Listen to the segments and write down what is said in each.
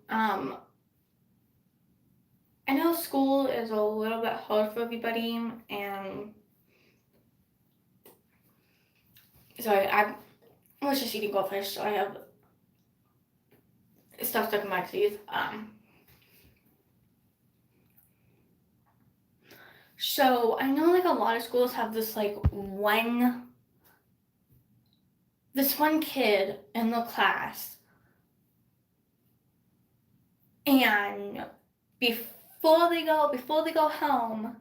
I know school is a little bit hard for everybody, and sorry, I was just eating goldfish, so I have stuff stuck in my teeth. So I know like a lot of schools have this one kid in the class, and before they go home,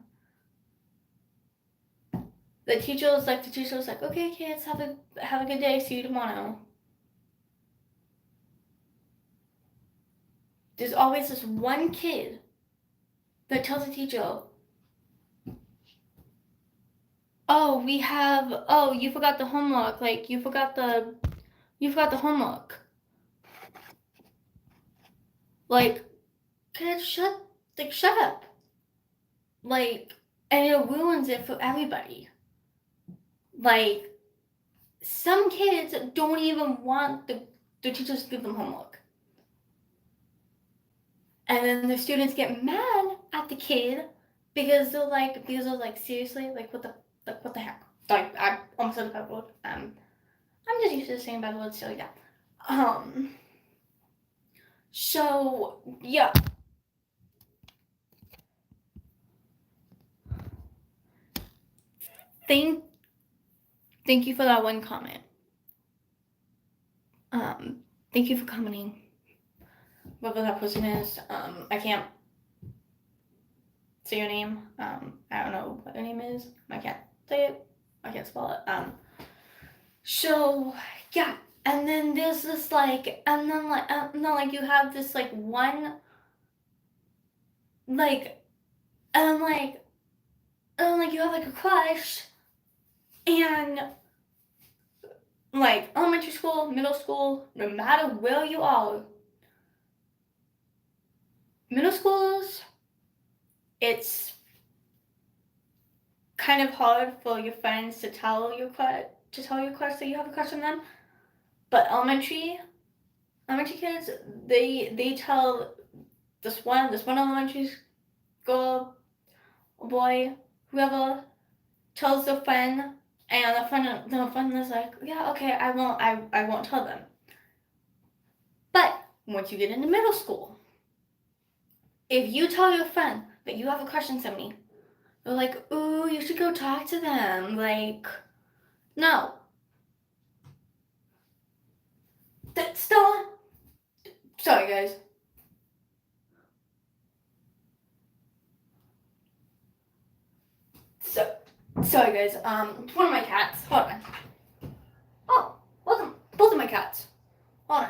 the teacher was like, okay, kids, have a good day. See you tomorrow. There's always this one kid that tells the teacher, oh, you forgot the homework. Like, you forgot the homework. Like, kids, shut up. Like, and it ruins it for everybody. Like, some kids don't even want the teachers to give them homework. And then the students get mad at the kid because they're like, seriously? Like, what the heck? Like, I almost said a bad word. I'm just used to saying bad words, so yeah. So, yeah. Thank you for that one comment. Thank you for commenting. Whoever that person is, I can't say your name. I don't know what your name is. I can't say it. I can't spell it. So, yeah. And then there's this and then you have this one, and you have a crush, and elementary school, middle school, no matter where you are, middle schoolers, it's kind of hard for your friends to tell your crush that you have a crush on them. But elementary kids, they tell this one elementary girl, boy, whoever, tells their friend, and the friend is like, yeah, okay, I won't tell them. But once you get into middle school, if you tell your friend that you have a crush on somebody, they're like, ooh, you should go talk to them. Like, no. Stella. Sorry, guys. Sorry, guys. It's one of my cats. Hold on. Oh, both of my cats. Hold on.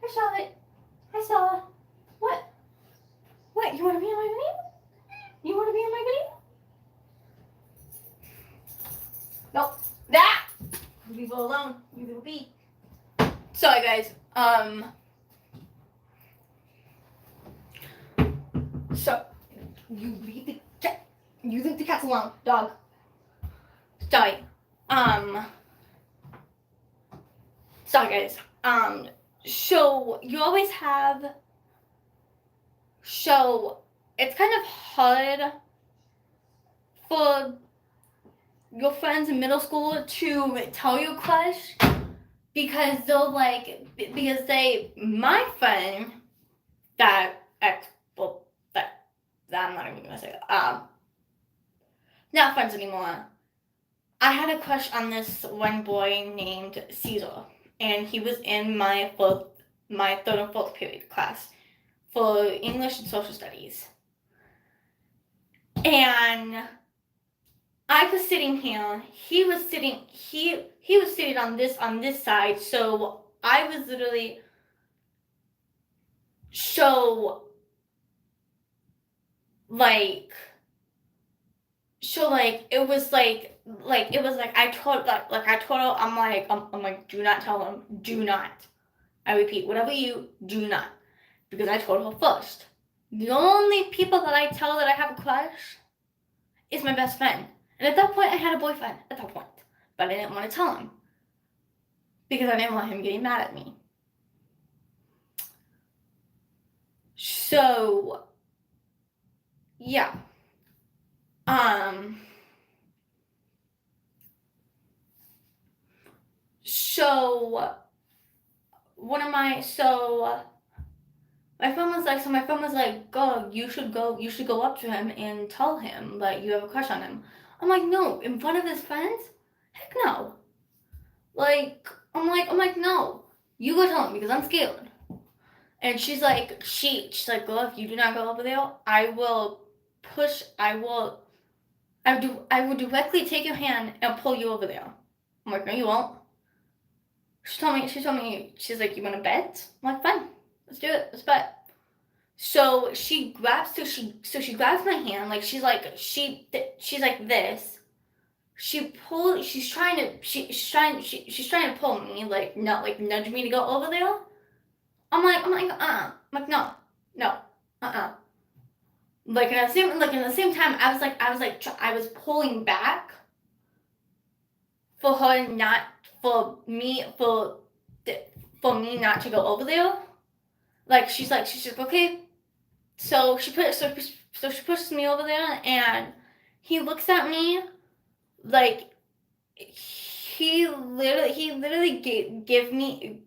Hi, Charlotte. Hi, Stella. What? What? You want to be in my video? You want to be in my video? Nope. That. Leave her alone. You little bee. Sorry, guys. So you leave the cat. You leave the cats alone, dog. Sorry. Sorry, guys. So you always have. So it's kind of hard for your friends in middle school to tell your crush because my friend that I'm not even gonna say that. Not friends anymore. I had a crush on this one boy named Caesar, and he was in my third and fourth period class for English and Social Studies. And I was sitting here. He was sitting. He was sitting on this side. So I was literally. So it was I told her, I'm like, do not tell him, do not. I repeat, whatever you do not, because I told her first. The only people that I tell that I have a crush is my best friend, and at that point I had a boyfriend at that point, but I didn't want to tell him because I didn't want him getting mad at me. So yeah. So one of my my friend was like, "Go, you should go up to him and tell him that you have a crush on him." I'm like, "No, in front of his friends? Heck no." Like, I'm like, "No, you go tell him because I'm scared." And she's like, "Girl, if you do not go over there, I will push, I will directly take your hand and pull you over there." I'm like, "No, you won't." She told me, she's like, "You want to bet?" I'm like, "Fine, let's do it, let's bet." So she grabs my hand, like she's like this. She's trying to pull me, like not like nudge me to go over there. I'm like no, no, Like in the same time, I was pulling back for her not for me for me not to go over there. Like she's like okay. So she pushes me over there, and he looks at me like he literally gave me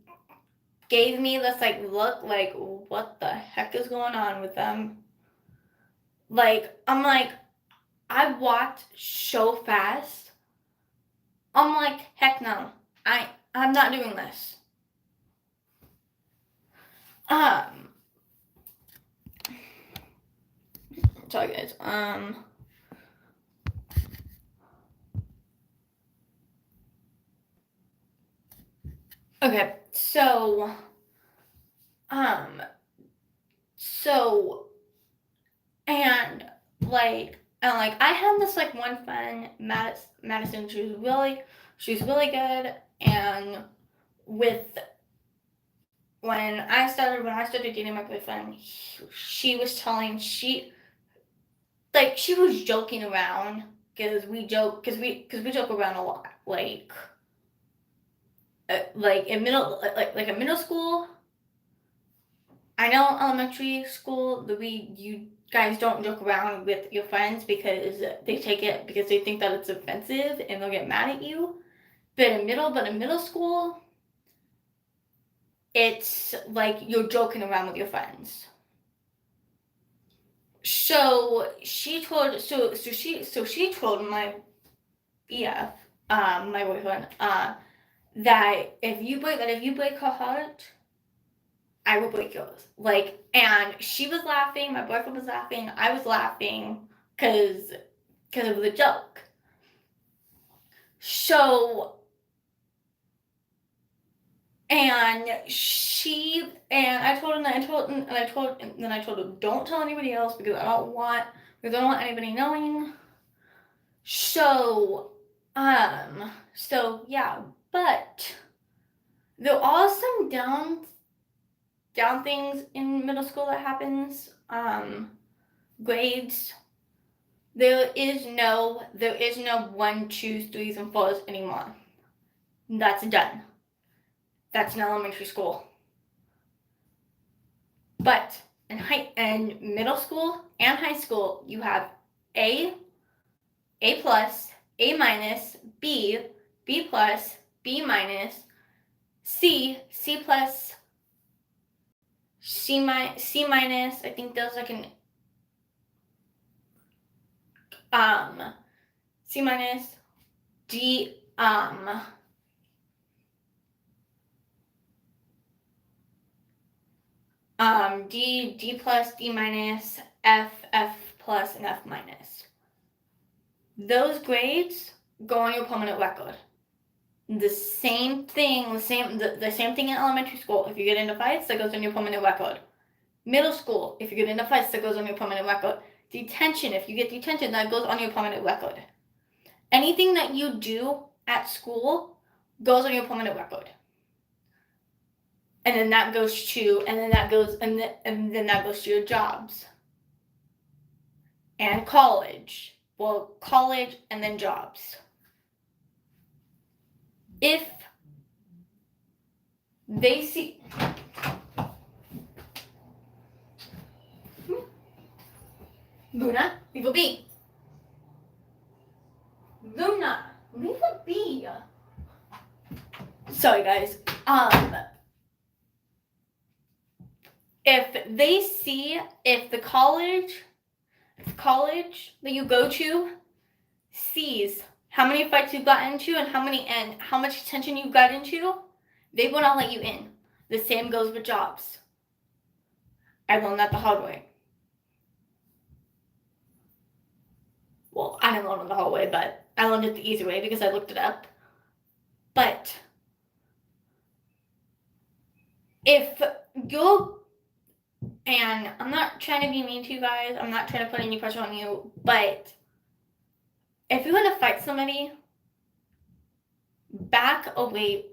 this like look like what the heck is going on with them. Like I'm like I walked so fast. I'm like heck no, I'm not doing this. Um, sorry guys. Okay, um, so and like I had this like one friend, Madison. She was really good, and with when I started dating my boyfriend, she was telling she was joking around because we joke around a lot, like in middle school. I know elementary school you guys don't joke around with your friends because they take it because they think that it's offensive and they'll get mad at you. But in middle school, it's like you're joking around with your friends. So she told my BF, my boyfriend, that if you break her heart, I will break yours. Like, and she was laughing, my boyfriend was laughing, I was laughing because of the joke. So, and I told him, and I told her, don't tell anybody else because I don't want anybody knowing. So, yeah, but there are some down things in middle school that happens. Grades. There is no 1, 2, 3s, and 4s anymore. That's done. That's in elementary school. But in middle school and high school, you have A plus, A minus, B plus, B minus, C plus, C minus. I think there's like an C minus, D D plus, D minus, F plus, and F minus. Those grades go on your permanent record. The same thing in elementary school. If you get into fights, that goes on your permanent record. Middle school, if you get into fights, that goes on your permanent record. Detention, if you get detention, that goes on your permanent record. Anything that you do at school goes on your permanent record. And then that goes to your jobs. And college. Well, college and then jobs. If they see Luna, leave a B. Luna, leave a B. Sorry, guys. If they see, if the college that you go to sees how many fights you got into and how much attention you got into, they will not let you in. The same goes with jobs. I learned that the hard way. Well, I didn't learn it the hard way, but I learned it the easy way because I looked it up. But if you're, and I'm not trying to be mean to you guys, I'm not trying to put any pressure on you, but if you're gonna fight somebody, back away.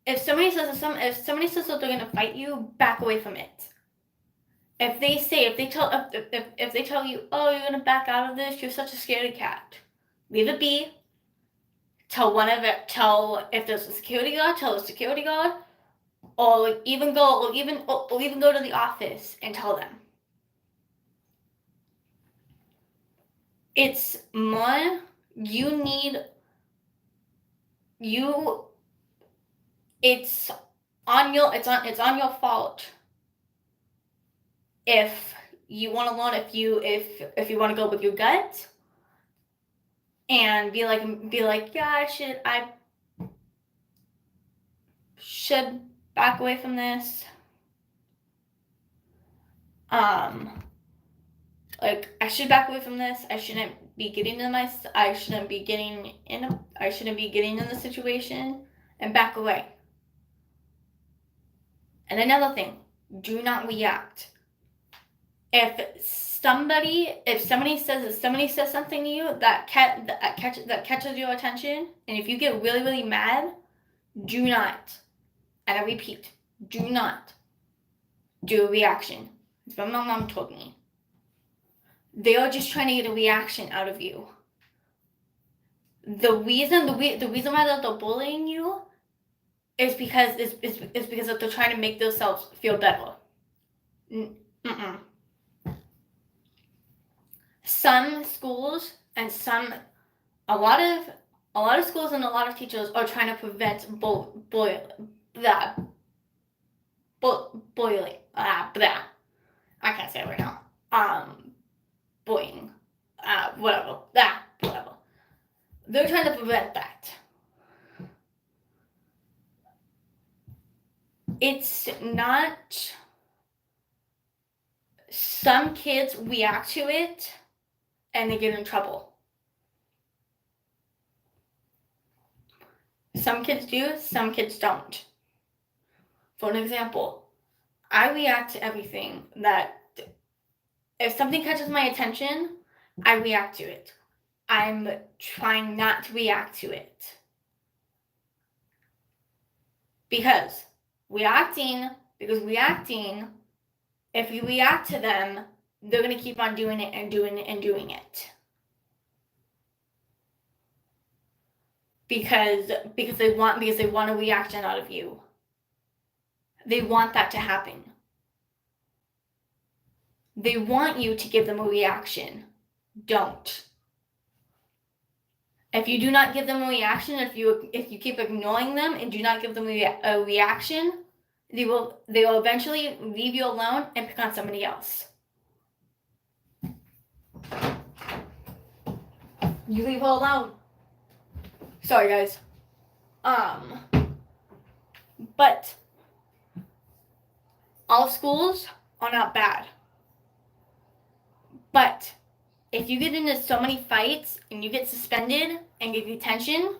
If somebody says that they're gonna fight you, back away from it. If they tell you, oh, you're gonna back out of this, you're such a scaredy cat, leave it be. Tell if there's a security guard, tell the security guard, or even go to the office and tell them. It's more it's on your fault if you want to learn, if you want to go with your gut and be like, yeah, I should back away from this. Like, I should back away from this. I shouldn't be getting in the situation, and back away. And another thing, do not react. If somebody says something to you that catches your attention, and if you get really, really mad, do not, and I repeat, do not do a reaction. That's what my mom told me. They are just trying to get a reaction out of you. The reason why they're bullying you is because they're trying to make themselves feel better. Some schools and a lot of schools and a lot of teachers are trying to prevent bullying. I can't say it right now. Bullying. Whatever. They're trying to prevent that. It's not. Some kids react to it and they get in trouble. Some kids do, some kids don't. For an example, I react to everything that, if something catches my attention, I react to it. I'm trying not to react to it. Because reacting, if you react to them, they're going to keep on doing it and doing it and doing it. Because they want a reaction out of you. They want that to happen. They want you to give them a reaction. Don't. If you do not give them a reaction, if you keep ignoring them and do not give them a reaction, they will eventually leave you alone and pick on somebody else. You leave her alone. Sorry, guys. But all schools are not bad. But if you get into so many fights and you get suspended and get detention,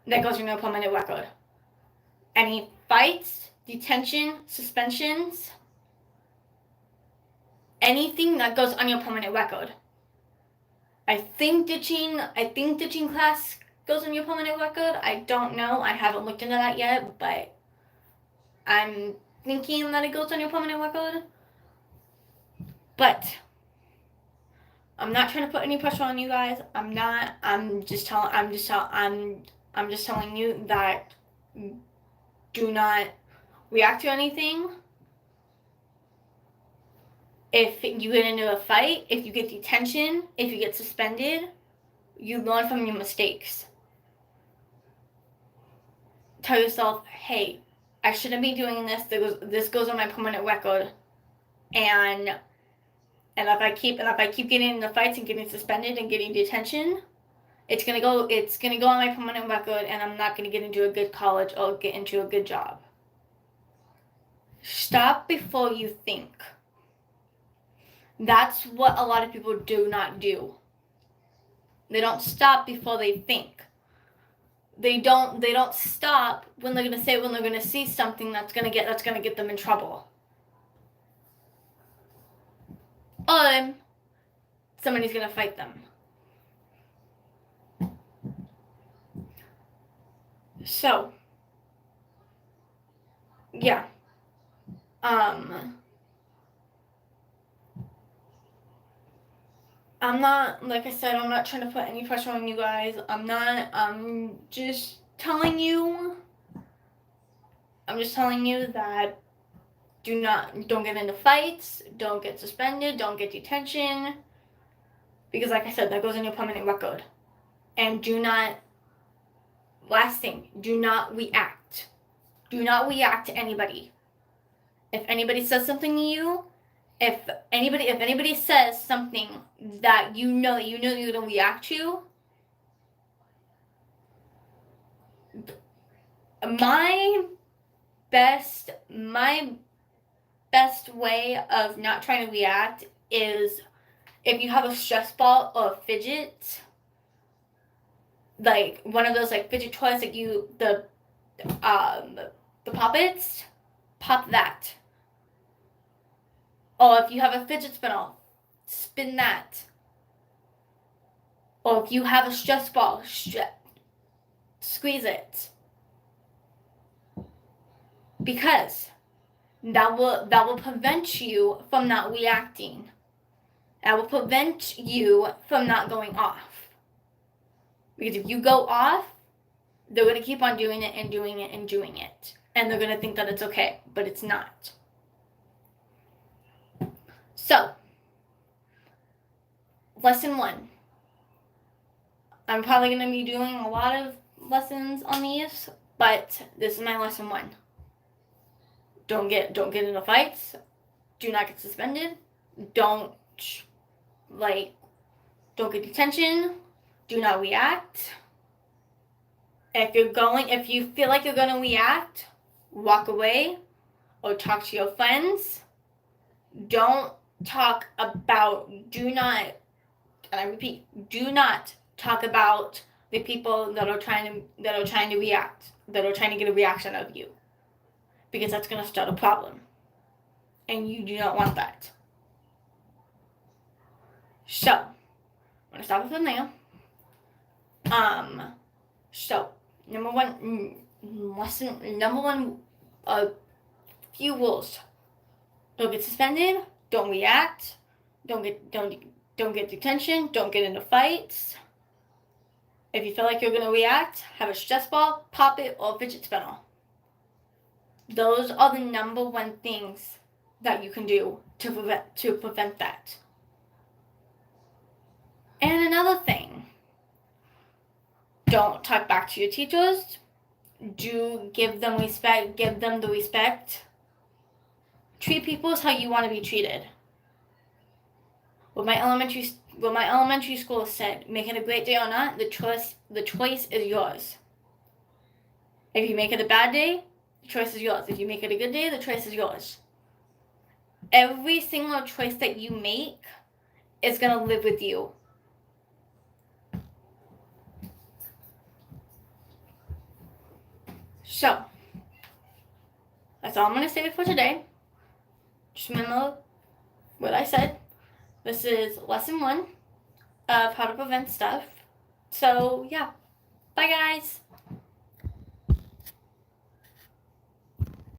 that goes on your permanent record. Any fights, detention, suspensions, anything that goes on your permanent record. I think ditching class goes on your permanent record. I don't know. I haven't looked into that yet, but I'm thinking that it goes on your permanent record. But I'm not trying to put any pressure on you guys. I'm not. I'm just telling you that do not react to anything. If you get into a fight, if you get detention, if you get suspended, you learn from your mistakes. Tell yourself, hey, I shouldn't be doing this. This goes on my permanent record. And if I keep getting into fights and getting suspended and getting detention, it's gonna go on my permanent record, and I'm not gonna get into a good college or get into a good job. Stop before you think. That's what a lot of people do not do. They don't stop before they think. They don't stop when they're gonna see something that's gonna get them in trouble. Or somebody's gonna fight them. So, yeah. I'm not, like I said, I'm not trying to put any pressure on you guys. I'm just telling you that don't get into fights, don't get suspended, don't get detention. Because like I said, that goes in your permanent record. And last thing, do not react. Do not react to anybody. If anybody says something to you, if anybody says something that you know you're gonna react to, my best way of not trying to react is if you have a stress ball or a fidget, like one of those like fidget toys, like the poppets, pop that. Or if you have a fidget spinner, spin that. Or if you have a stress ball, squeeze it. Because that will prevent you from not reacting. That will prevent you from not going off. Because if you go off, they're going to keep on doing it and doing it and doing it. And they're going to think that it's okay, but it's not. So, lesson 1. I'm probably going to be doing a lot of lessons on these, but this is my lesson 1. Don't get into fights. Do not get suspended. Don't get detention. Do not react. If you feel like you're going to react, walk away or talk to your friends. Do not talk about the people that are trying to react, that are trying to get a reaction out of you. Because that's going to start a problem. And you do not want that. So, I'm going to stop it from there. So, number one, few rules. Don't get suspended, don't react, don't get detention, don't get into fights. If you feel like you're going to react, have a stress ball, pop it, or a fidget spinner. Those are the number 1 things that you can do to prevent that. And another thing, don't talk back to your teachers. Do give them respect, give them the respect. Treat people as how you want to be treated. What my elementary school said, make it a great day or not, the choice is yours. If you make it a bad day, the choice is yours. If you make it a good day, the choice is yours. Every single choice that you make is going to live with you. So, that's all I'm going to say for today. Just remember what I said. This is lesson 1 of how to prevent stuff. So, yeah. Bye, guys.